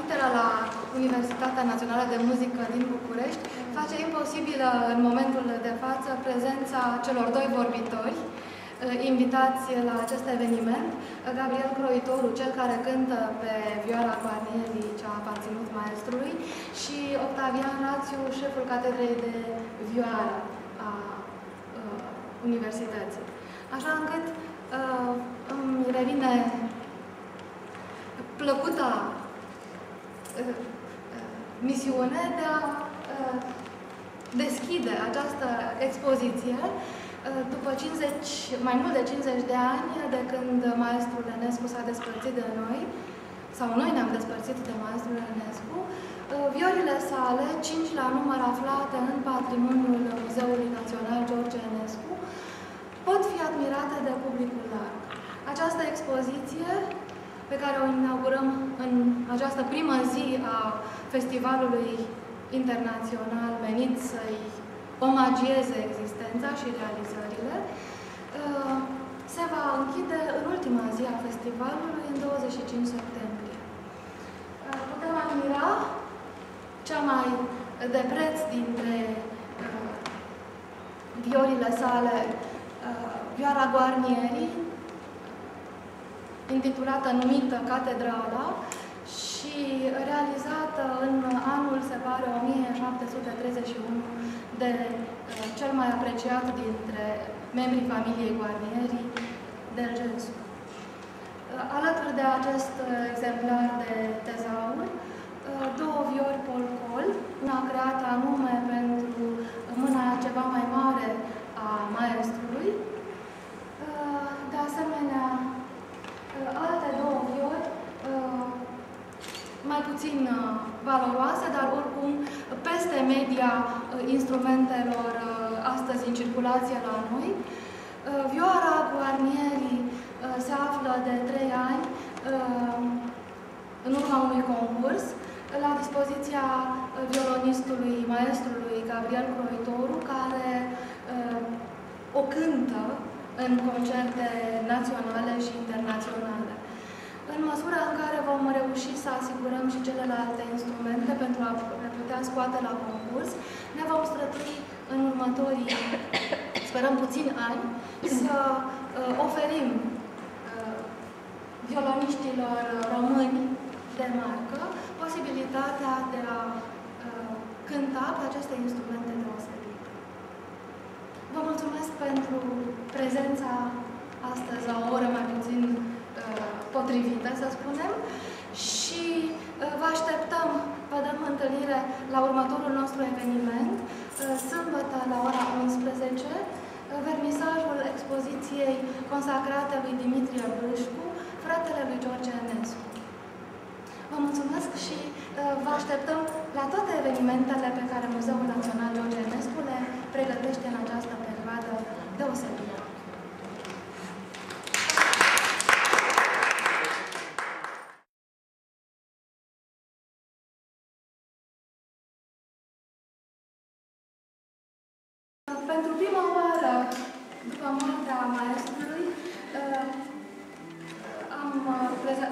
admiterea la Universitatea Națională de Muzică din București face imposibilă în momentul de față prezența celor doi vorbitori invitați la acest eveniment, Gabriel Croitoru, cel care cântă pe vioara Guarnieri, ce a aparținut maestrului, și Octavian Rațiu, șeful catedrei de vioară a Universității. Așa încât îmi revine plăcuta misiune de a deschide această expoziție după mai mult de 50 de ani de când maestrul Enescu s-a despărțit de noi, sau noi ne-am despărțit de maestrul Enescu. Viorile sale, 5 la număr aflate în patrimoniul Muzeului Național George Enescu, pot fi admirate de publicul larg. Această expoziție, pe care o inaugurăm în această primă zi a Festivalului Internațional menit să-i omagieze existența și realizările, se va închide în ultima zi a festivalului, în 25 septembrie. Putem admira cea mai de preț dintre viorile sale, vioara Guarnieri, intitulată, numită Catedrala, și realizată în anul, se pare, 1731, de cel mai apreciat dintre membrii familiei Guarnieri, Delgescu. Alături de acest exemplar de tezaur, două viori polcol, una creată anume pentru mâna ceva mai mare a maestrului, de asemenea, alte două viori, mai puțin valoroase, dar oricum peste media instrumentelor astăzi în circulație la noi. Vioara Guarnieri se află de 3 ani în urma unui concurs la dispoziția violonistului, maestrului Gabriel Croitoru, care o cântă în concerte naționale și internaționale. În măsura în care vom reuși să asigurăm și celelalte instrumente pentru a le putea scoate la concurs, ne vom strădui în următorii, sperăm puțini ani, să oferim violoniștilor români de marcă posibilitatea de a cânta pe aceste instrumente deosebite. Vă mulțumesc pentru prezența astăzi la o oră mai puțin potrivită, să spunem, și vă așteptăm, vă dăm întâlnire la următorul nostru eveniment, sâmbătă la ora 11, vernisajul expoziției consacrate lui Dimitrie Bâșcu, fratele lui George Enescu. Vă mulțumesc și vă așteptăm la toate evenimentele pe care Muzeul Național George Enescu le pregătește în această perioadă deosebită. Pentru prima oară, după moartea maestrului,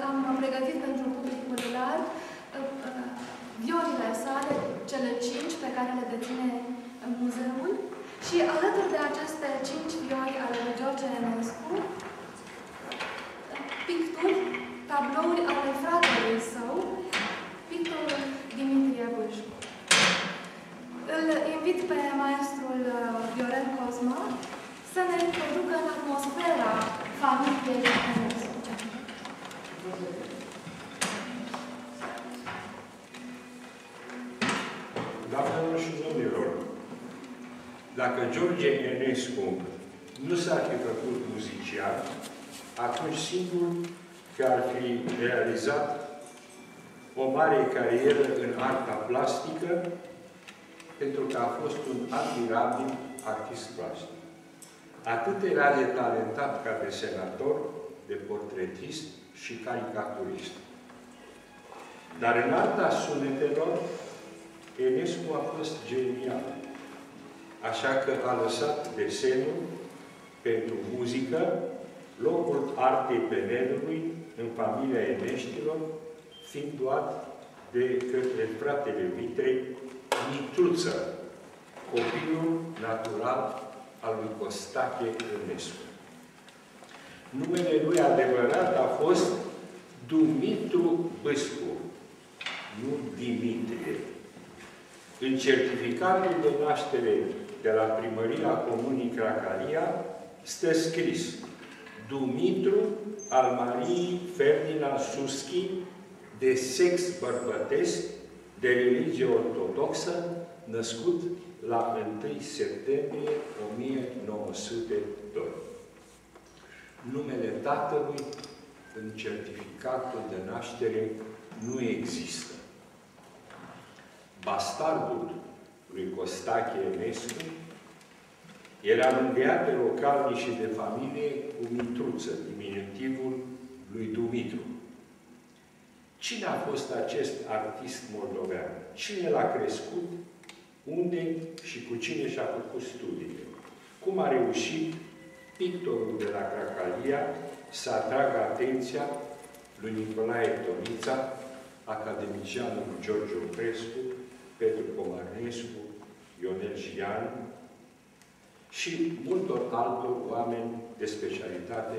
am pregătit pentru publicul larg violile sale, cele 5 pe care le deține muzeul, și alături de aceste 5 violi ale lui George Enescu, picturi, tablouri ale fratelui său, pictorul Dimitrie Bâșcu. Îl invit pe maestrul Viorel Cosma să ne introducă în atmosfera familiei Enescu. Doamnelor și domnilor, dacă George Enescu nu s-ar fi făcut muzician, atunci singur că ar fi realizat o mare carieră în arta plastică, pentru că a fost un admirabil artist plastic. Atât era de talentat ca desenator, de portretist și caricaturist. Dar în arta sunetelor, Enescu a fost genial. Așa că a lăsat desenul pentru muzică, locul artei penelului în familia Eneștilor fiind luat de către fratele Mitrei, Mitruță, copilul natural al lui Costache Ionescu. Numele lui adevărat a fost Dumitru Bâscu, nu Dimitrie. În certificatul de naștere de la Primăria Comunii Cracalia stă scris Dumitru al Mariei Ferdinand Suschi, de sex bărbătesc, de religie ortodoxă, născut la 1 septembrie 1902. Numele tatălui în certificatul de naștere nu există. Bastardul lui Costache Ionescu era înviat pe localnici și de familie cu Mitruță, diminutivul lui Dumitru. Cine a fost acest artist moldovean? Cine l-a crescut? Unde și cu cine și-a făcut studiile? Cum a reușit pictorul de la Cracalia să atragă atenția lui Nicolae Tomița, academicianul George Oprescu, Petru Comarnescu, Ionel Gianu și multor altor oameni de specialitate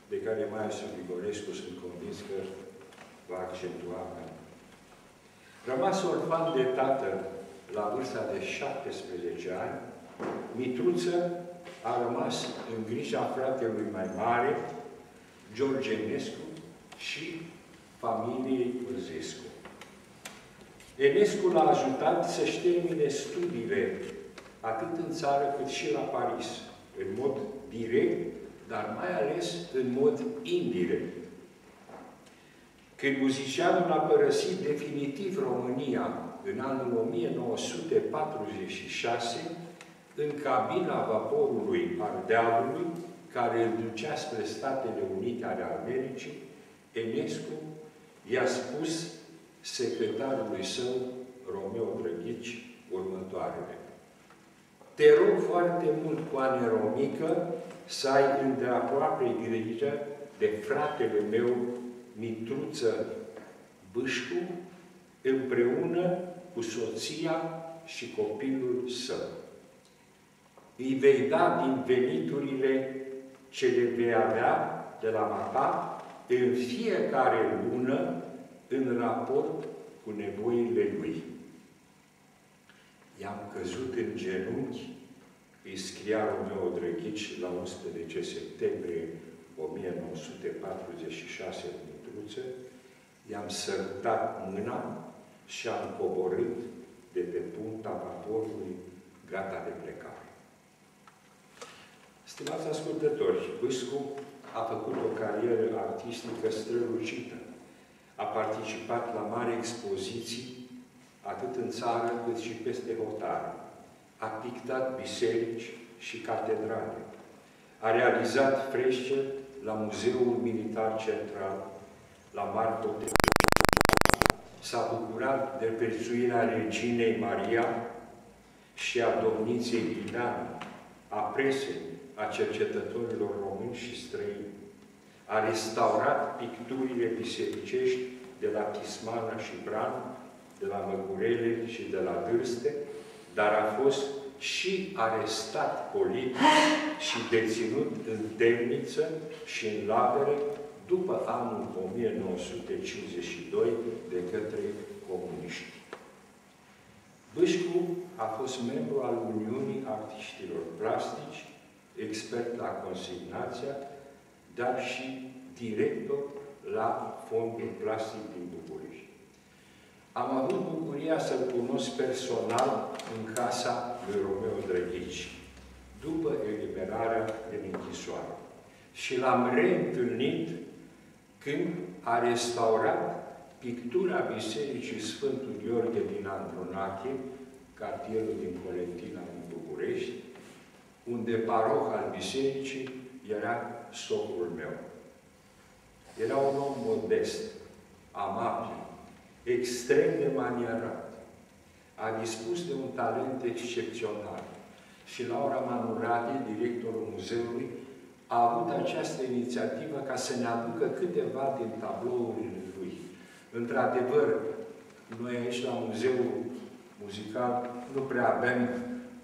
de care Maisu Grigorescu sunt convins că va accentua. Rămas orfan de tată la vârsta de 17 ani, Mitruță a rămas în grija fratelui mai mare, George Enescu, și familiei Băzescu. Enescu l-a ajutat să-și termine studiile atât în țară cât și la Paris, în mod direct, dar mai ales în mod indirect. Când muzicianul a părăsit definitiv România în anul 1946, în cabina vaporului Ardealului, care îl ducea spre Statele Unite ale Americii, Enescu i-a spus secretarului său, Romeo Drăghici, următoarele. Te rog foarte mult, Coane Romică, să ai îndeaproape grijă de fratele meu, Mitruță Bâscu, împreună cu soția și copilul său. Îi vei da din veniturile ce le vei avea de la mata în fiecare lună în raport cu nevoile lui. I-am căzut în genunchi, îi scria Romeo Drăghici la 11 septembrie 1946 în Mitruță, i-am sărutat mâna și am coborât de pe punta vaporului gata de plecare. Stimați ascultători, Bâscu a făcut o carieră artistică strălucită. A participat la mari expoziții, atât în țară cât și peste hotare. A pictat biserici și catedrale. A realizat frește la Muzeul Militar Central, la Marco de S-a bucurat de prețuirea Reginei Maria și a domniței Ileana, a presei, a cercetătorilor români și străini. A restaurat picturile bisericești de la Tismana și Bran, de la Măgurele și de la Dârste, dar a fost și arestat politic și deținut în temniță și în lagăre după anul 1952 de către comuniști. Bâscu a fost membru al Uniunii Artiștilor Plastici, expert la consignația, dar și director la Fondul Plastic din București. Am avut bucuria să-l cunosc personal în casa lui Romeo Drăghici, după eliberarea din închisoare. Și l-am reîntâlnit când a restaurat pictura Bisericii Sfântul Gheorghe din Andronache, cartierul din Colentina din București, unde paroh al bisericii era socrul meu. Era un om modest, amabil, extrem de manierat. A dispus de un talent excepțional. Și Laura Manurati, directorul muzeului, a avut această inițiativă ca să ne aducă câteva din tablourile lui. Într-adevăr, Noi aici, la Muzeul Muzical, nu prea avem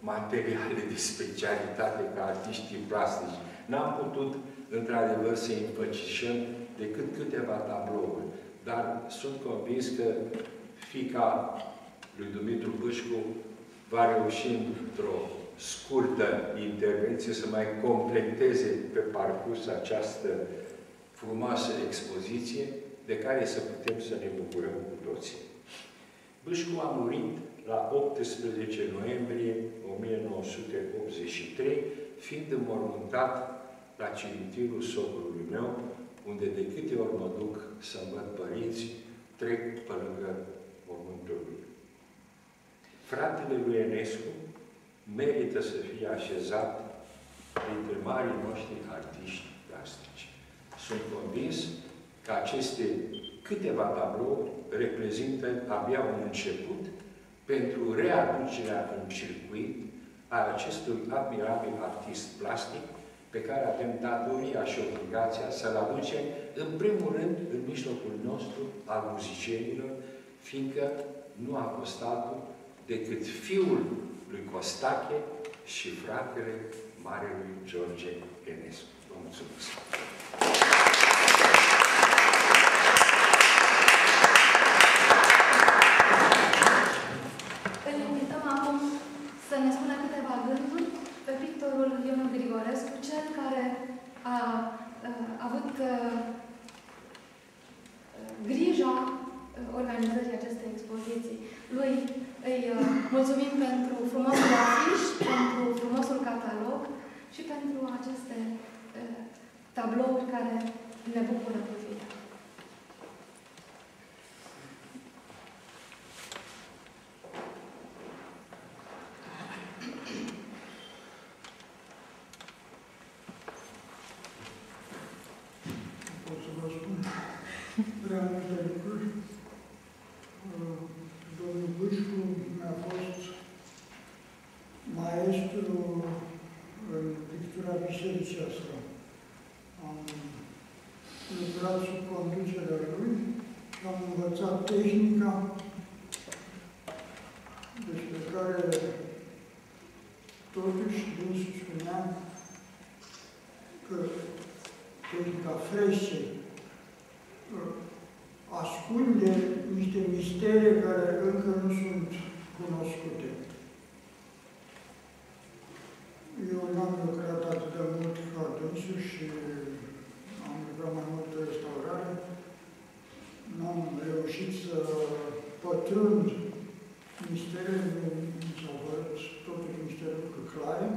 materiale de specialitate ca artiștii plastici. N-am putut, într-adevăr, să înfățișăm decât câteva tablouri. Dar sunt convins că fiica lui Dumitru Bâșcu va reuși într-o scurtă intervenție să mai completeze pe parcurs această frumoasă expoziție de care să putem să ne bucurăm cu toții. Bâșcu a murit la 18 noiembrie 1983, fiind înmormântat la cimitirul socrului meu, unde de câte ori mă duc să-mi văd părinții, trec pe lângă mormântul lui. Fratele lui Enescu merită să fie așezat printre marii noștri artiști plastici. Sunt convins că aceste câteva tablouri reprezintă abia un început pentru readucerea în circuit a acestui admirabil artist plastic pe care avem datoria și obligația să-l aducem, în primul rând, în mijlocul nostru, al muzicienilor, fiindcă nu a fost altul decât fiul lui Costache și fratele marelui George Enescu. Vă mulțumesc! Îl invităm acum să ne spună câteva gânduri pe pictorul Ionu Grigorescu, cel care a avut grija organizării acestei expoziții. Lui îi mulțumim pentru frumosul afiș, pentru frumosul catalog și pentru aceste tablouri care ne bucură privirea. Pot să vă spun prea multe lucruri. Domnul Bâșcu mi-a fost maestru în pictura bisericii asta. Am lucrat sub conducerea lui și am învățat tehnica despre care totuși dânsul spunea că tehnica frescei ascunde niște mistere care încă nu sunt cunoscute. Eu n-am lucrat atât de mult ca dânsul și am lucrat mai mult de restaurare. N-am reușit să pătrund misterele, mi s-au văzut totuși niște lucruri clare.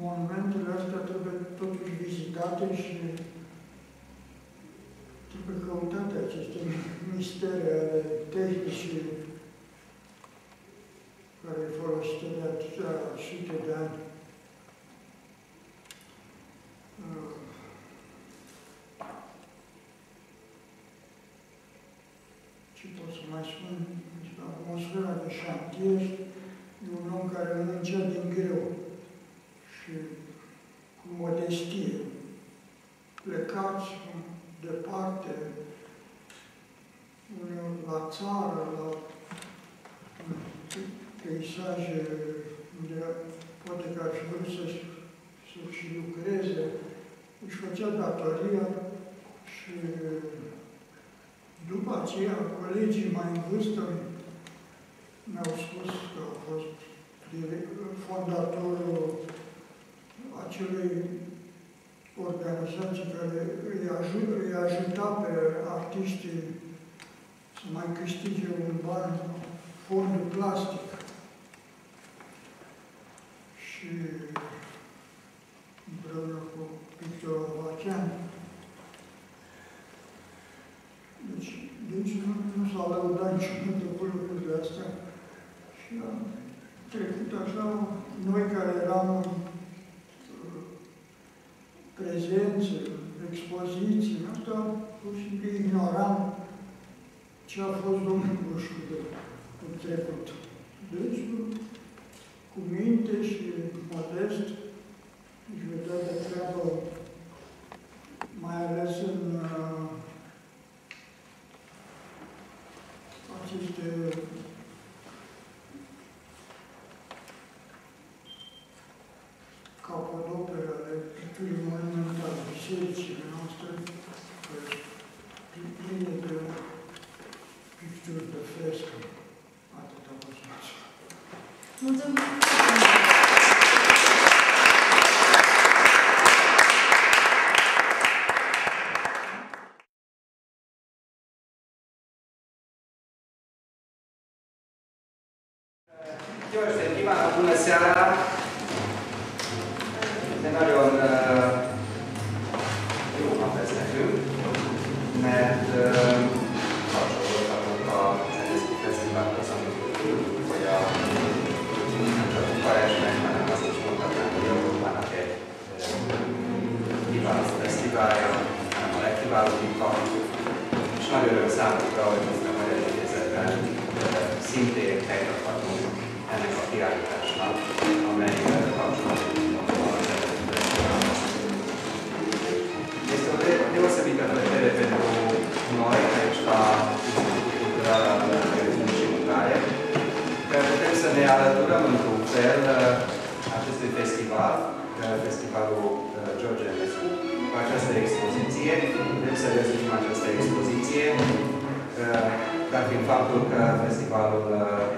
Monumentele astea trebuie totuși vizitate și trebuie căutate aceste mistere ale tehnicii care e folosită de atâtea sute de ani. Ce pot să mai spun? Atmosfera de șantier e un om care muncea din greu și cu modestie. Plecați departe, uneori la țară, la peisaje unde poate că ar fi vrut să și lucreze, își făcea datoria și după aceea colegii mai în vârstă mi-au spus că a fost fondatorul acelei organizații care îi ajuta pe artiștii să mai câștige un ban, fondul plastic. Și împreună cu Victor Avachian. Deci nu s-a lăudat niciodată cu lucrurile astea. Și am trecut așa, noi care eram prezenți, expoziții, asta pur și simplu ignoram ce a fost domnul Bâșcu în trecut. Deci, cu minte și modest, își vedea de treabă, mai ales în capodopere ale picturii monumentale, bisericile noastre, pline de picturi de frescă. Atât a fost. Mulțumim! Jó estét kívánok, bună seara! De nagyon jó nap ez nekünk, mert kapcsolódhatunk a Zeneszki Fesztiválhoz, hogy nem csak a Bukarestnek, hanem azt is mondhatnánk, hogy Európának egy kiváló fesztiválja, hanem a legkiválóbbika. És nagy öröm számunkra, hogy most a Magyar Intézetben szintén helyrakhatunk ennek a kiállításnak, amely kapcsolódik a fesztiválhoz. Devo piacere per noi, questa culturale municipale, per putem să ne alăturăm într-un fel acestui festival, Festivalul George Enescu, cu această expoziție. Vrem să rezumim această expoziție, dar prin faptul că Festivalul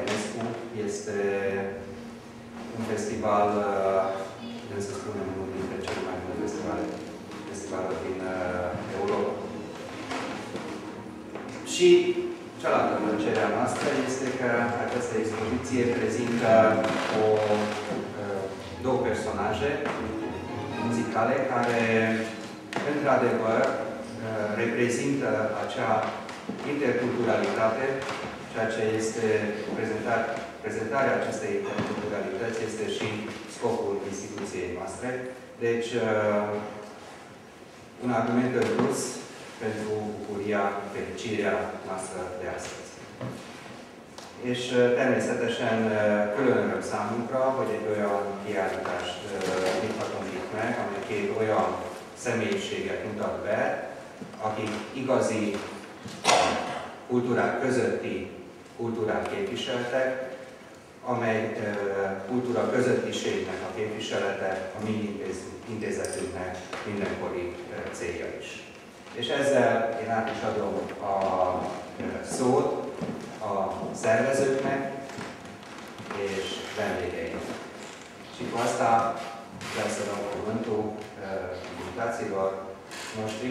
Enescu este un festival, putem să spunem, unul dintre cele mai bune festivaluri din Europa. Și cealaltă plăcere a noastră este că această expoziție prezintă două personaje muzicale care, într-adevăr, reprezintă acea interculturalitate, ceea ce este prezentarea acestei interculturalități este și scopul instituției noastre. Deci, un argument în plus pentru bucuria, fericirea noastră de astăzi. És természetesen külön öröm számunkra, hogy egy olyan kiállítást nyithatunk itt meg, amely két olyan személyiséget mutat be, akik igazi kultúrák közötti kultúrát képviseltek, amely kultúra közöttiségnek a képviselete a mi intézetünknek mindenkori célja is. És ezzel én át is adom a szót a szervezőknek és vendégeinknek. Și cu asta vreau să dau cuvântul invitațiilor noștri.